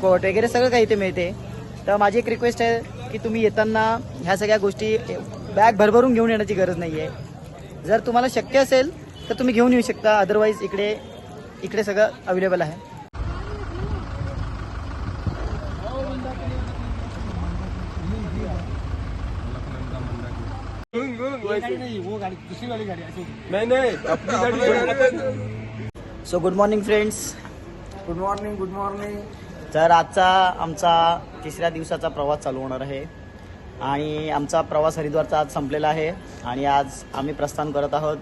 Coat वगैरे सगळं काही इथे मिळते. तर माझी एक रिक्वेस्ट आहे की तुम्ही येताना ह्या सगळ्या गोष्टी बॅग भरभरून घेऊन येण्याची गरज नाही आहे. जर तुम्हाला शक्य असेल तर तुम्ही घेऊन येऊ शकता, अदरवाईज इकडे सगळं अवेलेबल आहे. So good morning friends. Good morning. तर आजचा आमचा 3ऱ्या दिवसाचा प्रवास चालू होणार आहे आणि आमचा प्रवास हरिद्वारचा आज संपलेला आहे आणि आज आम्ही प्रस्थान करत आहोत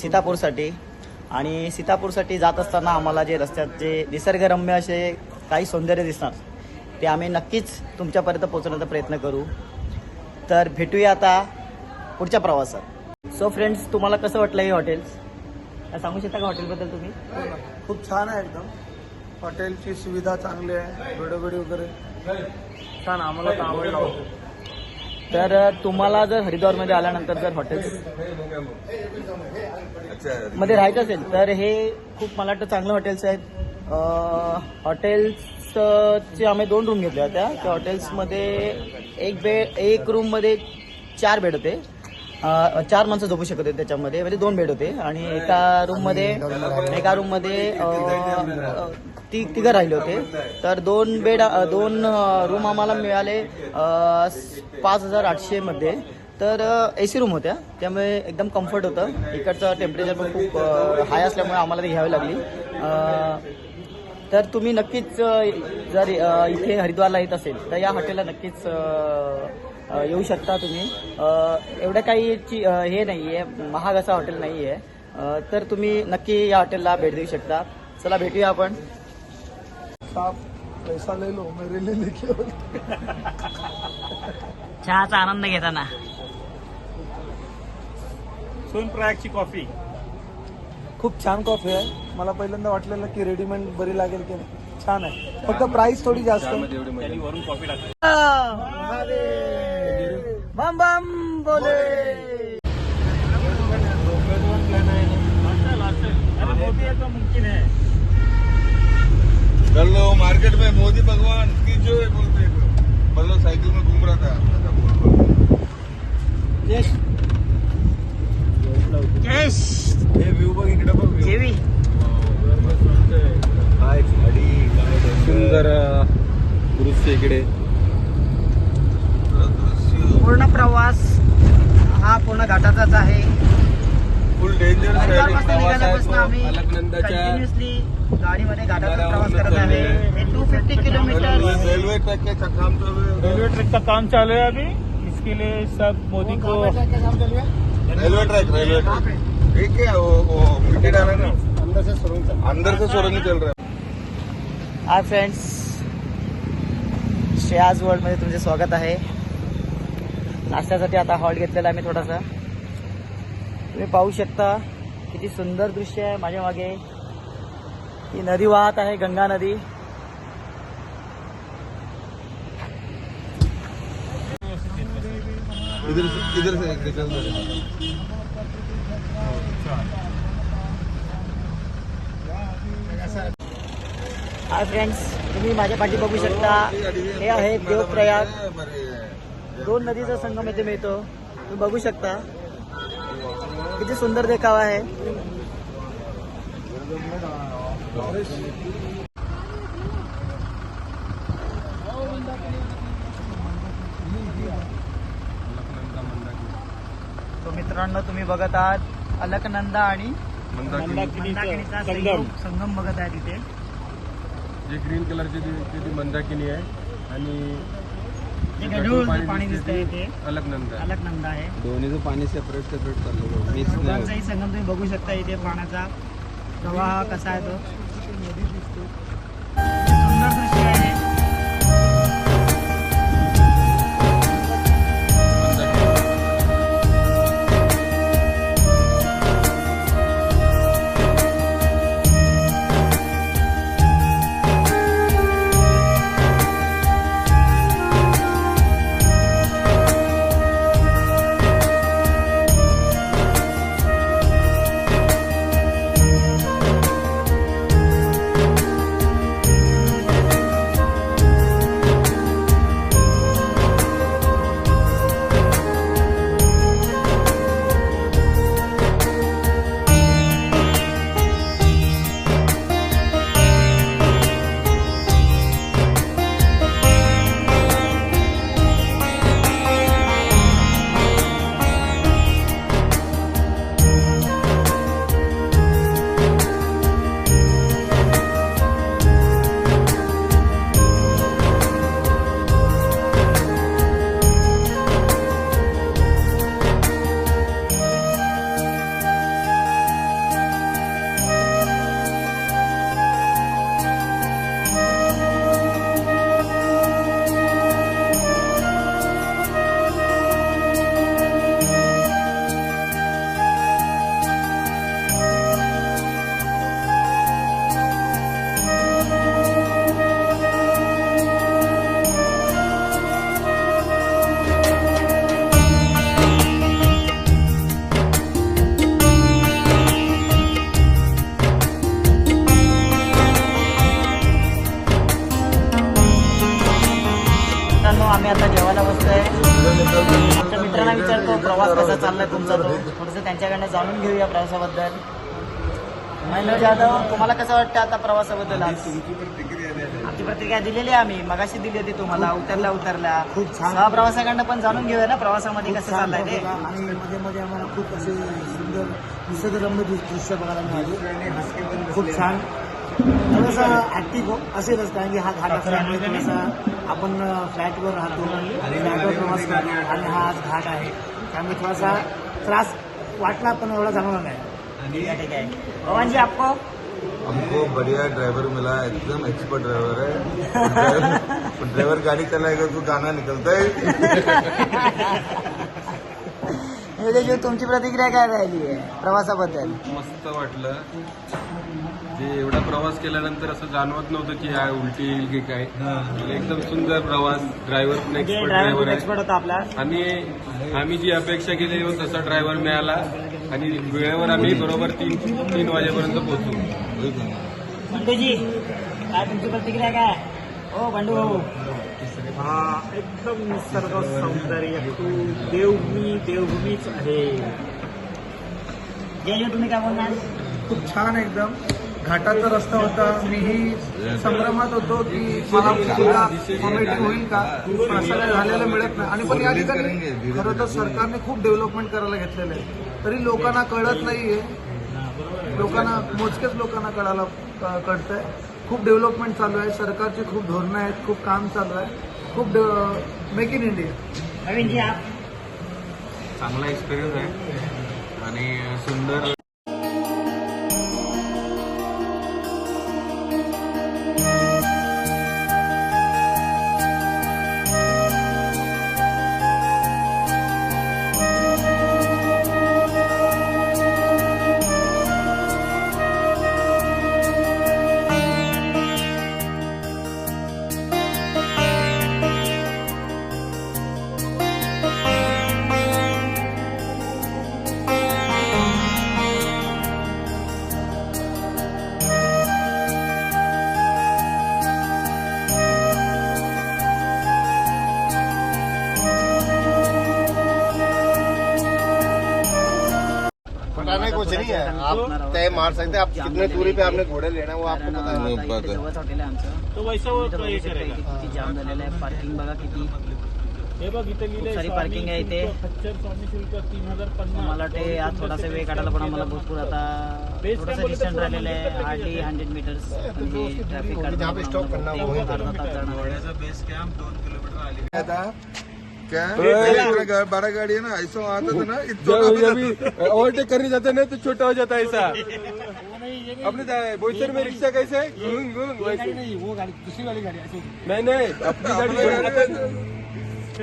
सीतापूरसाठी. आणि सीतापूरसाठी जात असताना आम्हाला जे रस्त्यात जे निसर्गरम्य असे काही सौंदर्य दिसणार ते आम्ही नक्कीच तुमच्यापर्यंत पोहोचवण्याचा प्रयत्न करू. तर भेटूया आता पुढच्या प्रवासात. सो फ्रेंड्स, तुम्हाला कसं वाटलं हे हॉटेल्स? सांगू शकता का हॉटेलबद्दल तुम्ही? खूप छान आहे एकदम. हॉटेलची सुविधा चांगली आहे, वेळोवेळी वगैरे छान. आम्हाला तर आवडलं. तर तुम्हाला जर हरिद्वारमध्ये आल्यानंतर जर हॉटेल्स मध्ये राहायचं असेल तर हे खूप मला वाटतं चांगलं हॉटेल्स आहेत. हॉटेल्सचे आम्ही 2 रूम घेतल्या होत्या. त्या हॉटेल्समध्ये एक रूममध्ये 4 बेड होते. 4 माणसं झोपू शकत होते त्याच्यामध्ये, म्हणजे 2 बेड होते. आणि एका रूममध्ये तिघं राहिले होते. तर 2 रूम आम्हाला मिळाले 5,800 मध्ये. तर AC रूम होत्या, त्यामुळे एकदम कम्फर्ट होतं. इकडचं टेम्परेचर पण खूप हाय असल्यामुळे आम्हाला ती घ्यावी लागली. तर तुम्ही नक्कीच जर इथे हरिद्वारला येत असेल तर या हॉटेलला नक्कीच येऊ शकता तुम्ही. एवढं काही हे नाही आहे, महाग असं हॉटेल नाही आहे. तर तुम्ही नक्की या हॉटेलला भेट देऊ शकता. चला भेटूया आपण. साफ पैसा ले लो, मेरे लिए लेके आओ. चहाचा आनंद घेताना सोनप्रयागची कॉफी खूप छान कॉफी आहे. मला पहिल्यांदा वाटलेलं की रेडीमेड बरी लागेल की नाही. छान आहे, फक्त प्राइस थोडी जास्त. त्यांनी वरून कॉफी टाकली. बम बम बोले. मोदी है तो मुमकिन है. कल वो मार्केट में मोदी भगवान की जो है बोलते हैं, मतलब साइकिल में घूम रहा था. हे व्यू बघ इकडे बघ. जेवी काय झाडी, काय सुंदर दृश्य इकडे. पूर्ण प्रवास हा पूर्ण घाटाचाच आहे. फुल डेंजर हरिद्वारपासून निघाल्यापासून आम्ही अलकनंदाच्या कंटिन्युअसली गाडीमध्ये घाटाचा प्रवास करत आहे. हे 250 किलोमीटर. रेलवे ट्रैक का काम चालू है. रेलवे ट्रैक का काम चालू है अभी. इसके लिए सब मोदी को रेलवे ट्रैक ठीक है. वो मिट्टी डाला ना, अंदर से सुरंग चल रहा है. हाय फ्रेंड्स, श्रेयाज वर्ल्डमध्ये तुमचे स्वागत आहे. नाश्त्यासाठी आता हॉल्ट घेतलेला आम्ही थोडासा. तुम्ही पाहू शकता किती सुंदर दृश्य आहे. माझ्या मागे ही नदी वाहत आहे, गंगा नदी. इधर से निकल रहा है. हाय फ्रेंड्स, तुम्ही माझ्या पाठी बघू शकता. हे आहे देवप्रयाग. 2 नदीचा संगम इथे मिळतो. तुम्ही बघू शकता किती सुंदर देखावा आहे. तो मित्रांनो, तुम्ही बघत आहात अलकनंदा आणि मंदाकिनीचा संगम बघत आहे. तिथे जे ग्रीन कलरची ती मंदाकिनी आहे आणि जे गढूळ पाणी दिसतंय ते अलकनंदा आहे. दोन्हीचं पाणी सेपरेट चाललं. दोघांचाही संगम तुम्ही बघू शकता. इथे पाण्याचा प्रवाह कसा आहे तो. सुंदर दृश्य आहे. आम्ही आता जेवायला बसतोय. आमच्या मित्रांना विचारतो प्रवास कसा चाललाय तुमचा, तो थोडंसं त्यांच्याकडनं जाणून घेऊया प्रवासाबद्दल. महेंद्र जाधव, तुम्हाला कसं वाटतं आता प्रवासाबद्दल? आमची प्रतिक्रिया दिलेली आहे आम्ही, मगाशी दिली होती तुम्हाला, उतरल्या खूप छान. प्रवासाकडनं पण जाणून घेऊया ना प्रवासामध्ये कसं चाललंय ते. आणि मध्ये मध्ये आम्हाला खूप असे सुंदर निसर्गरम्य दृश्य बघायला मिळाले. खूप छान. थोडंसं ऍक्टिव्ह असेलच, कारण की हा घाट असल्यामुळे थोडासा आपण फ्लॅटवर राहतो, फ्लॅटवर प्रवास करतो आणि हा आज घाट आहे, त्यामुळे थोडासा त्रास वाटला पण एवढा जाणवला नाही. ठीक आहे. पवन जी, आपको हमको बढ़िया ड्राइवर मिला है, एकदम एक्सपर्ट ड्राइवर है. ड्राइवर गाड़ी चलाएगा तो गाना निकलता है. योगेश, तुमची प्रतिक्रिया काय राहिली आहे प्रवासाबद्दल? मस्त वाटलं. जे एवढा प्रवास केल्यानंतर असं जाणवत नव्हतं की हा उलटी येईल की काय. एकदम सुंदर प्रवास. ड्रायव्हर पण एक्सपर्ट ड्रायव्हर एक्सपर्ट होता आपला. आहे आणि आम्ही जी अपेक्षा केली तसा ड्रायव्हर मिळाला आणि वेळेवर आम्ही बरोबर 3 वाजेपर्यंत पोहोचू. बंडूजी, काय तुमची प्रतिक्रिया काय? हो बंडू भाऊ. एकदम निसर्ग सौंदर्य, देवभूमीच आहे. जय, तुम्ही काय बोलणार? खूप छान एकदम. घाटाचा रस्ता होता. मीही संभ्रमात होतो की मला सुद्धा कॉमेडी होईल का, पण असं काय झालेलं मिळत नाही. आणि पण या ठिकाणी खरं तर सरकारने खूप डेव्हलपमेंट करायला घेतलेलं आहे, तरी लोकांना कळत नाहीये. मोजकेच लोकांना कळतंय. खूप डेव्हलपमेंट चालू आहे, सरकारची खूप धोरणं आहेत, खूप काम चालू आहे, खूप मेक इन इंडिया. नवीन जी, आप चांगला एक्सपिरियन्स आहे आणि सुंदर. बताना कुछ नहीं है, आप तय मार सकते हैं. आप कितने दूरी पे आपने घोड़े लेना है वो आपको पता है. जवळच हॉटेल आहे आमचं. तो वैसा वो इथं बघू हे शकता करेगा. इथे किती जाम झालेलं आहे. पार्किंग बघा किती. हे बघ इथे लिहिलंय सारी स्वामी parking आहे इथे. शुल्क, खच्चर स्वामी शुल्क 3050. मला वाटते आज थोडासा वेळ काढायला पण आम्हाला भरपूर आता थोडंसं डिस्टन्स राहिलेलं आहे. Hardly 100 metres. म्हणजे ट्रॅफिक जहाँ पे stop करना है, वहीं अर्धा तास जाणार आहे. क्या बड़ा गाड़ी है ना, ऐसा आता था ना. ओवरटेक करने जाते ना तो छोटा हो जाता है ऐसा. अपने बोईसर में रिक्शा कैसे वो गाडी दुसरी वाली गाडी अशी. नहीं अपनी गाड़ी.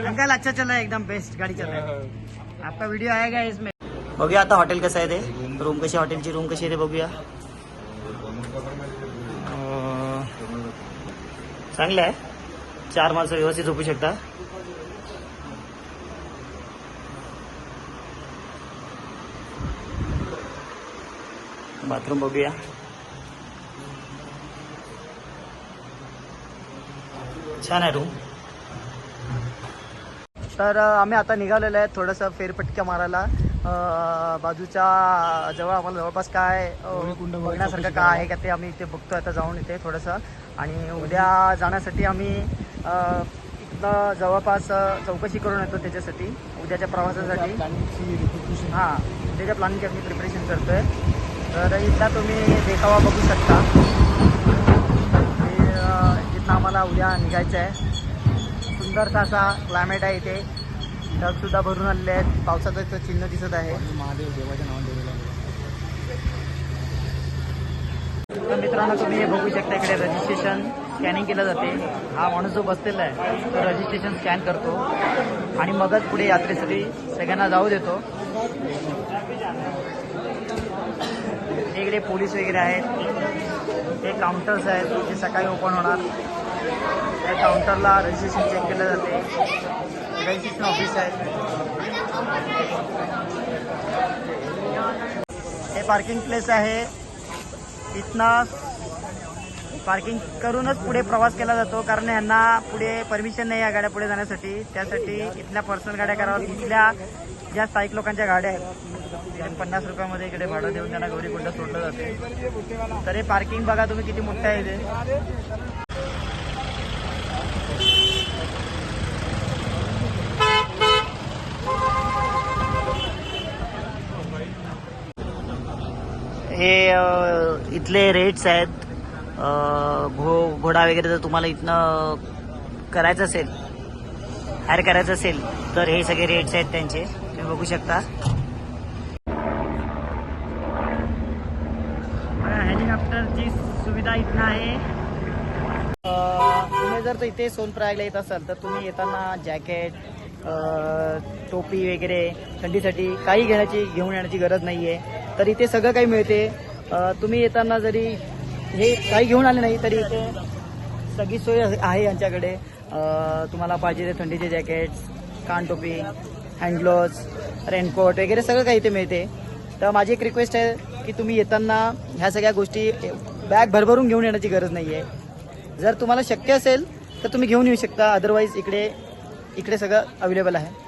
अंकल, अच्छा चल रहा है, एकदम बेस्ट गाड़ी चल रहा है. आपका वीडियो आएगा इसमें. बघूया आता हॉटेल कसं आहे ते. रूम कशी, हॉटेलची रूम कशी आहे ते बघूया. चांगलं आहे. 4 माणसं व्यवस्थित झोपू शकता. बाथरूम बघूया. छान आहे रूम. तर आम्ही आता निघालेलो आहे थोडंसं फेरफटक्या मारायला. बाजूच्या जवळ आम्हाला जवळपास काय बघण्यासारखं काय आहे का ते आम्ही इथे बघतो. आता जाऊन इथे थोडंसं. आणि उद्या जाण्यासाठी आम्ही इथं जवळपास चौकशी करून येतो त्याच्यासाठी, उद्याच्या प्रवासासाठी. हां, उद्याच्या प्लॅनिंगची आम्ही प्रिपरेशन करतो आहे. तर इथला तुम्ही देखावा बघू शकता. इथनं आम्हाला उद्या निघायचं आहे. सुंदरसा असा क्लायमेट आहे इथे. ढगसुद्धा भरून आलेले आहेत. पावसाचं इथं चिन्ह दिसत आहे. महादेव देवाच्या नावाने दिलेलं आहे. तर मित्रांनो, तुम्ही हे बघू शकता इकडे रजिस्ट्रेशन स्कॅनिंग केलं जाते. हा माणूस जो बसलेला आहे तो रजिस्ट्रेशन स्कॅन करतो आणि मगच पुढे यात्रेसाठी सगळ्यांना जाऊ देतो. इकडे पोलीस वगैरे आहेत. हे काउंटर्स आहेत जे सकाळी ओपन होणार. त्या काउंटरला रजिस्ट्रेशन चेक केलं जाते. रजिस्ट्रेशन ऑफिस आहे. हे पार्किंग प्लेस आहे. इथनं पार्किंग करूनच पुढे प्रवास केला जातो, कारण यांना पुढे परमिशन नाही या गाड्या पुढे जाण्यासाठी. त्यासाठी इथल्या पर्सनल गाड्या कराव्या. इथल्या ज्या स्थायिक लोकांच्या गाड्या आहेत 50 रुपयामध्ये इकडे भाडं देऊन त्यांना गौरीकुंड सोडलं जाते. तर हे पार्किंग बघा तुम्ही किती मोठं आहे ते. हे इथले रेट्स आहेत. घोडा वगैरे जर तुम्हाला इथनं करायचं असेल, हायर करायचं असेल तर हे सगळे रेट्स आहेत त्यांचे, तुम्ही बघू शकता. हेलिकॉप्टरची सुविधा इथनं आहे. तुम्ही जर इथे सोनप्रयागला येत असाल तर तुम्ही येताना जॅकेट, टोपी वगैरे थंडीसाठी काही घेऊन येण्याची गरज नाही आहे. तर इथे सगळं काही मिळते. तुम्ही येताना जरी हे काही घेऊन आले नाही तरी इथे सगळी सोय आहे यांच्याकडे. तुम्हाला पाहिजे ते थंडीचे जॅकेट्स, कानटोपी, हँड ग्लोव्ज, रेनकोट वगैरे सगळं काही इथे मिळते. तर माझी एक रिक्वेस्ट आहे की तुम्ही येताना ह्या सगळ्या गोष्टी बॅग भरभरून घेऊन येण्याची गरज नाही आहे. जर तुम्हाला शक्य असेल तर तुम्ही घेऊन येऊ शकता, अदरवाईज इकडे सगळं अवेलेबल आहे.